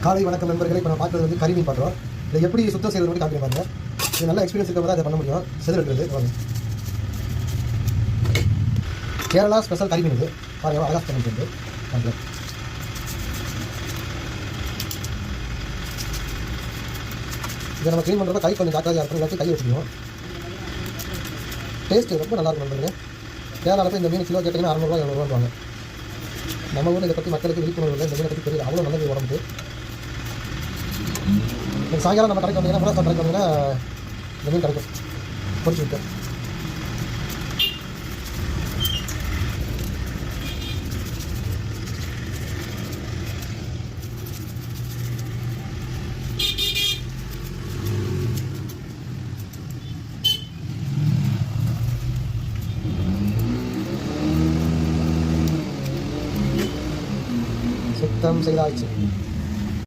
காலை வணக்கம் நண்பர்களை. இப்போ நான் பார்க்குறது வந்து கறி மீன் பார்க்குறோம். இதை எப்படி சுத்தம் செய்வது மட்டும் காட்டுறேன் பாருங்க. இது நல்ல எக்ஸ்பீரியன்ஸ் இருக்கிறவங்க தான் இதை பண்ண முடியும். செதில் எடுக்கிறது பாருங்க. கேரளா ஸ்பெஷல் கறி மீன் இது பாருங்க. அழகாக பண்ணி பாருங்க. இதை நம்ம க்ளீன் பண்ணுறப்ப கை கொஞ்சம் ஜாக்கிரதையாக இருக்கும், இல்லாட்டி கையை வச்சுக்கணும். டேஸ்ட்டு ரொம்ப நல்லாயிருக்கும் நண்பருங்க. கேரளாவில் போய் இந்த மீன் கிலோ கேட்டிங்கன்னா 600 ரூபா 700 ரூபாங்க. நம்ம ஊரில் இதை பற்றி மக்களுக்கு விழிப்புணர்வு இல்லை. இந்த மீனை பற்றி தெரியல. அவ்வளோ நல்லது உடம்புக்கு. சாயங்காலம் நம்ம கடைக்கு வந்தீங்கன்னா முறை கடைக்கு வந்தீங்கன்னா இந்த மீன் கிடைக்கும் பொறிச்சு விட்டு. சுத்தம் செய்தாச்சு.